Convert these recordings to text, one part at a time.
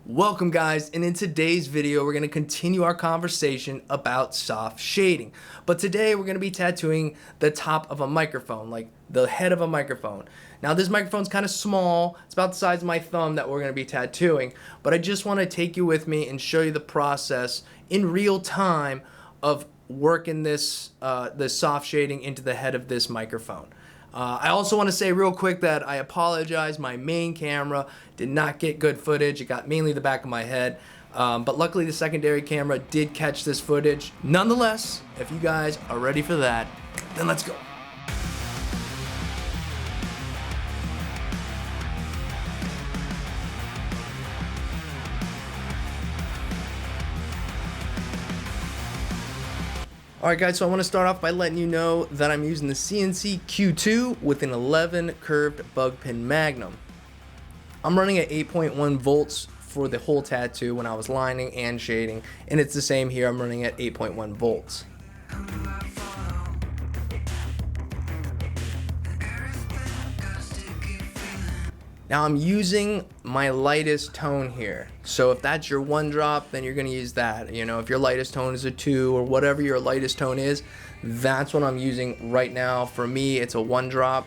Welcome guys, and in today's video we're going to continue our conversation about soft shading. But today we're going to be tattooing the top of a microphone, like the head of a microphone. Now this microphone's kind of small, it's about the size of my thumb that we're going to be tattooing, but I just want to take you with me and show you the process in real time of working this soft shading into the head of this microphone. I also want to say real quick that I apologize. My main camera did not get good footage. It got mainly the back of my head. But luckily the secondary camera did catch this footage. Nonetheless, if you guys are ready for that, then let's go. Alright guys, so I want to start off by letting you know that I'm using the CNC Q2 with an 11 curved bug pin magnum. I'm running at 8.1 volts for the whole tattoo when I was lining and shading, and it's the same here. I'm running at 8.1 volts. Now I'm using my lightest tone here. So if that's your 1 drop, then you're gonna use that. You know, if your lightest tone is a 2 or whatever your lightest tone is, that's what I'm using right now. For me, it's a 1 drop.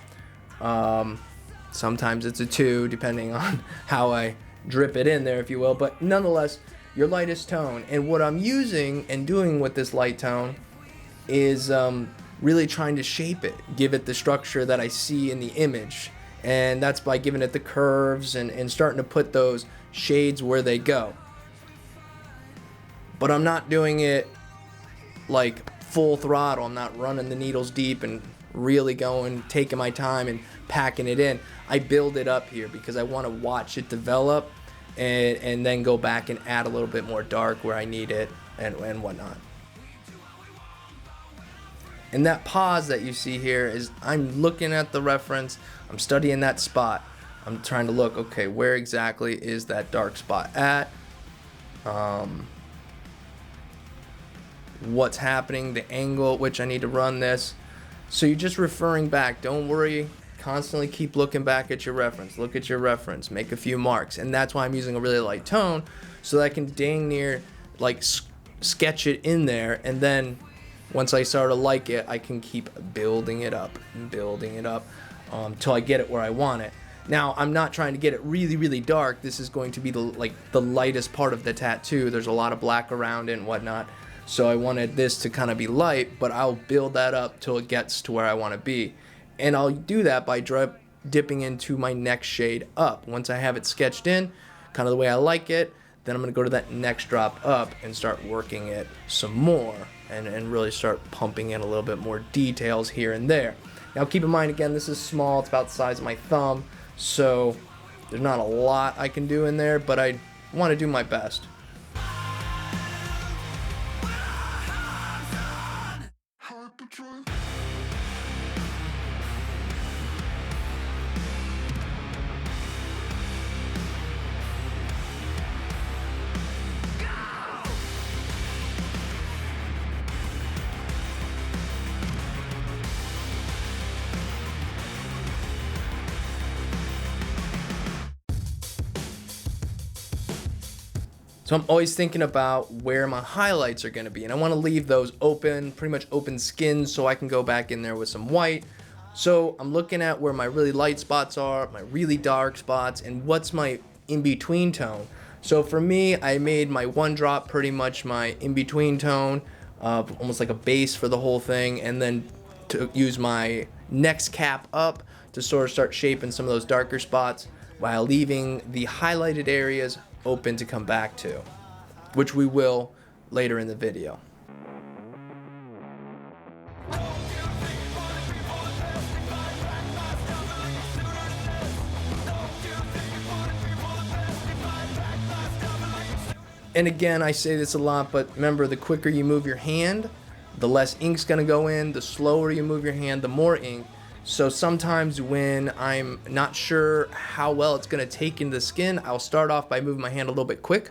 Sometimes it's a 2, depending on how I drip it in there, if you will. But nonetheless, your lightest tone. And what I'm using and doing with this light tone is really trying to shape it, give it the structure that I see in the image. And that's by giving it the curves and starting to put those shades where they go. But I'm not doing it like full throttle. I'm not running the needles deep and really going, taking my time and packing it in. I build it up here because I want to watch it develop and then go back and add a little bit more dark where I need it and whatnot. And that pause that you see here is I'm looking at the reference, I'm studying that spot. I'm trying to look, okay, where exactly is that dark spot at? What's happening, the angle at which I need to run this. So you're just referring back, don't worry, constantly keep looking back at your reference. Look at your reference, make a few marks. And that's why I'm using a really light tone, so that I can dang near like sketch it in there, and then once I start to like it, I can keep building it up and building it up till I get it where I want it. Now, I'm not trying to get it really, really dark. This is going to be the lightest part of the tattoo. There's a lot of black around it and whatnot. So I wanted this to kind of be light, but I'll build that up till it gets to where I want to be. And I'll do that by dipping into my next shade up. Once I have it sketched in, kind of the way I like it, then I'm going to go to that next drop up and start working it some more and really start pumping in a little bit more details here and there. Now keep in mind, again, this is small. It's about the size of my thumb, so there's not a lot I can do in there, but I want to do my best. So I'm always thinking about where my highlights are going to be, and I want to leave those open, pretty much open skin, so I can go back in there with some white. So I'm looking at where my really light spots are, my really dark spots, and what's my in-between tone. So for me, I made my 1 drop pretty much my in-between tone, almost like a base for the whole thing, and then to use my next cap up to sort of start shaping some of those darker spots while leaving the highlighted areas open to come back to, which we will later in the video. And again, I say this a lot, but remember, the quicker you move your hand, the less ink's gonna go in. The slower you move your hand, the more ink. So sometimes when I'm not sure how well it's gonna take into the skin, I'll start off by moving my hand a little bit quick,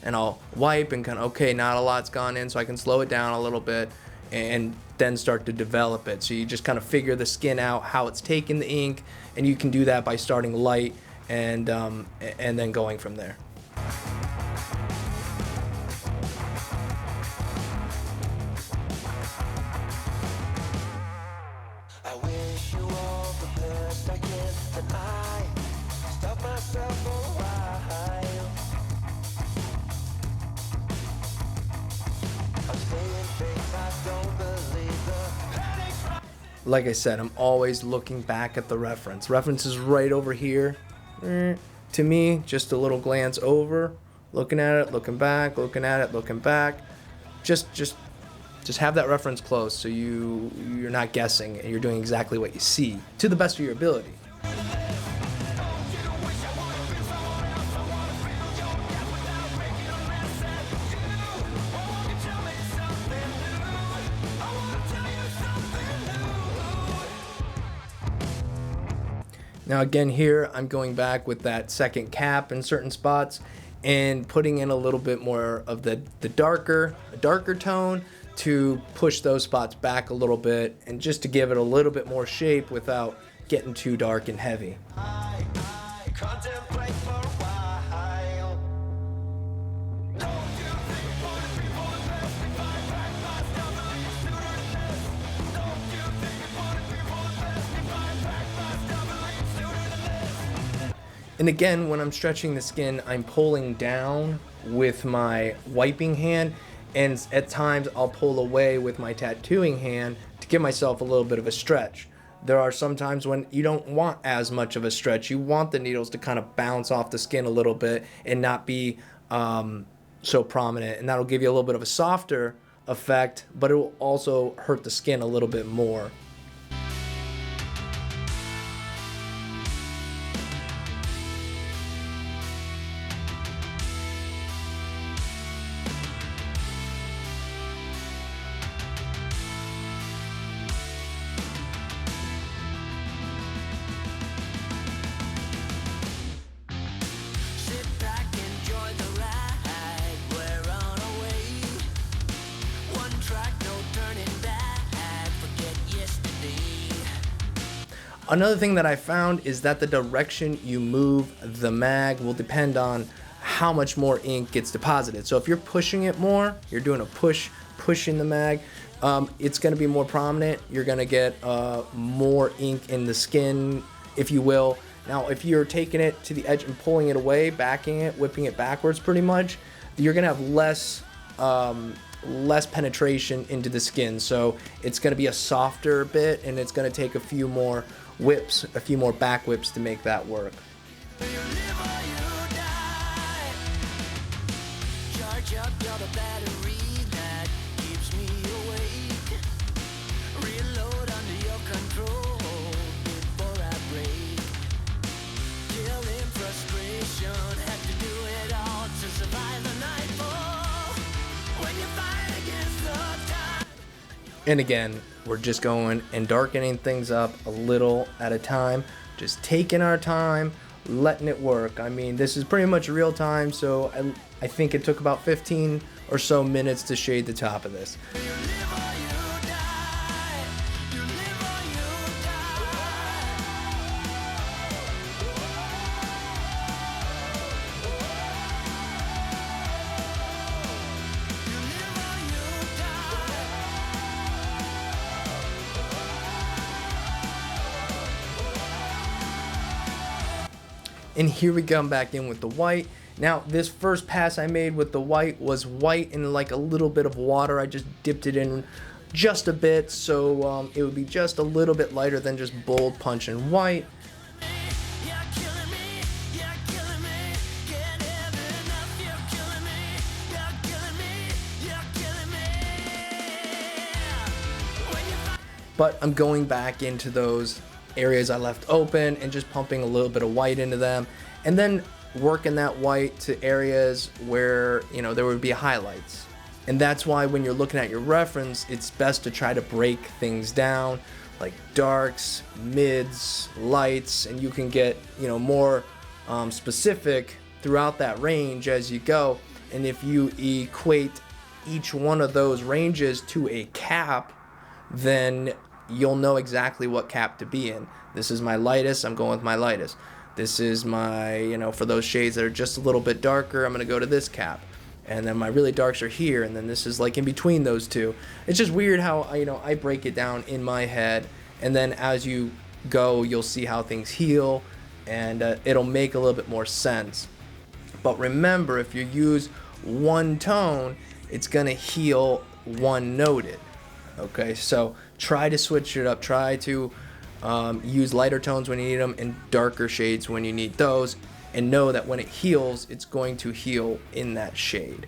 and I'll wipe and kind of, okay, not a lot's gone in, so I can slow it down a little bit and then start to develop it. So you just kind of figure the skin out, how it's taking the ink, and you can do that by starting light and then going from there. Like I said, I'm always looking back at the reference. Reference is right over here. To me, just a little glance over, looking at it, looking back, looking at it, looking back. Just have that reference close so you're not guessing and you're doing exactly what you see to the best of your ability. Now again here, I'm going back with that second cap in certain spots and putting in a little bit more of the darker tone to push those spots back a little bit and just to give it a little bit more shape without getting too dark and heavy. And again, when I'm stretching the skin, I'm pulling down with my wiping hand, and at times I'll pull away with my tattooing hand to give myself a little bit of a stretch. There are some times when you don't want as much of a stretch. You want the needles to kind of bounce off the skin a little bit and not be so prominent, and that'll give you a little bit of a softer effect, but it will also hurt the skin a little bit more. Another thing that I found is that the direction you move the mag will depend on how much more ink gets deposited. So if you're pushing it more, you're doing a push in the mag, it's going to be more prominent. You're going to get more ink in the skin, if you will. Now, if you're taking it to the edge and pulling it away, backing it, whipping it backwards pretty much, you're going to have less penetration into the skin. So it's going to be a softer bit, and it's going to take a few more whips, a few more back whips to make that work. And again, we're just going and darkening things up a little at a time, just taking our time, letting it work. I mean, this is pretty much real time, so I think it took about 15 or so minutes to shade the top of this. And here we come back in with the white. Now, this first pass I made with the white was white and like a little bit of water. I just dipped it in just a bit, so it would be just a little bit lighter than just bold punch and white. But I'm going back into those areas I left open and just pumping a little bit of white into them, and then working that white to areas where, you know, there would be highlights. And that's why when you're looking at your reference, it's best to try to break things down, like darks, mids, lights, and you can get, you know, more specific throughout that range as you go. And if you equate each one of those ranges to a cap, then you'll know exactly what cap to be in. This is my lightest, I'm going with my lightest. This is my, you know, for those shades that are just a little bit darker, I'm going to go to this cap. And then my really darks are here, and then this is like in between those two. It's just weird how, you know, I break it down in my head, and then as you go, you'll see how things heal, and it'll make a little bit more sense. But remember, if you use one tone, it's going to heal one noted. Okay, so try to switch it up. Try to use lighter tones when you need them and darker shades when you need those, and know that when it heals, it's going to heal in that shade.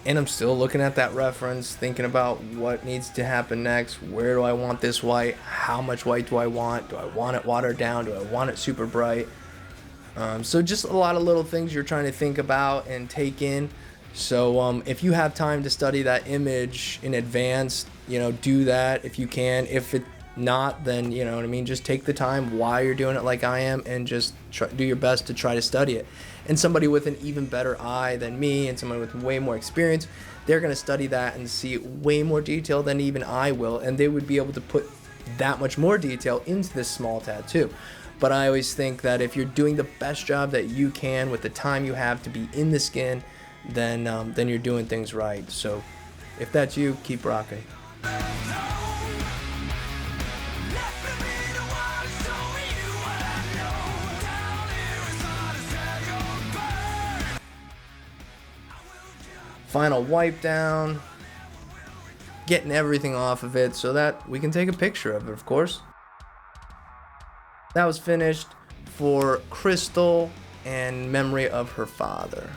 And I'm still looking at that reference, thinking about what needs to happen next. Where do I want this white? How much white do I want? Do I want it watered down? Do I want it super bright? So just a lot of little things you're trying to think about and take in. So if you have time to study that image in advance, do that if you can. If it not, then you know what I mean, just take the time while you're doing it like I am, and just do your best to try to study it. And somebody with an even better eye than me, and someone with way more experience, they're going to study that and see way more detail than even I will, and they would be able to put that much more detail into this small tattoo. But I always think that if you're doing the best job that you can with the time you have to be in the skin, then you're doing things right. So if that's you, keep rocking. Final wipe down, getting everything off of it so that we can take a picture of it, of course. That was finished for Crystal and memory of her father.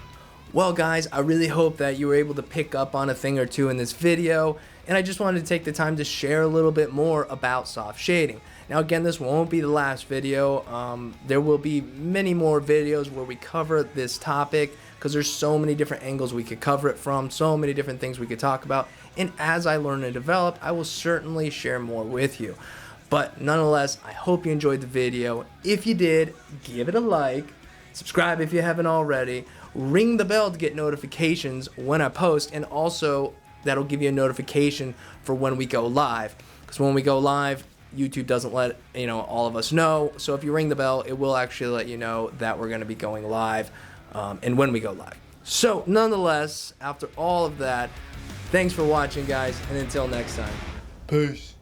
Well guys, I really hope that you were able to pick up on a thing or two in this video, and I just wanted to take the time to share a little bit more about soft shading. Now again, this won't be the last video. There will be many more videos where we cover this topic, because there's so many different angles we could cover it from, so many different things we could talk about, and as I learn and develop, I will certainly share more with you. But nonetheless, I hope you enjoyed the video. If you did, give it a like, subscribe if you haven't already, ring the bell to get notifications when I post, and also that'll give you a notification for when we go live, because when we go live, YouTube doesn't let all of us know. So if you ring the bell, it will actually let you know that we're going to be going live, and when we go live. So nonetheless, after all of that, thanks for watching guys, and until next time, peace.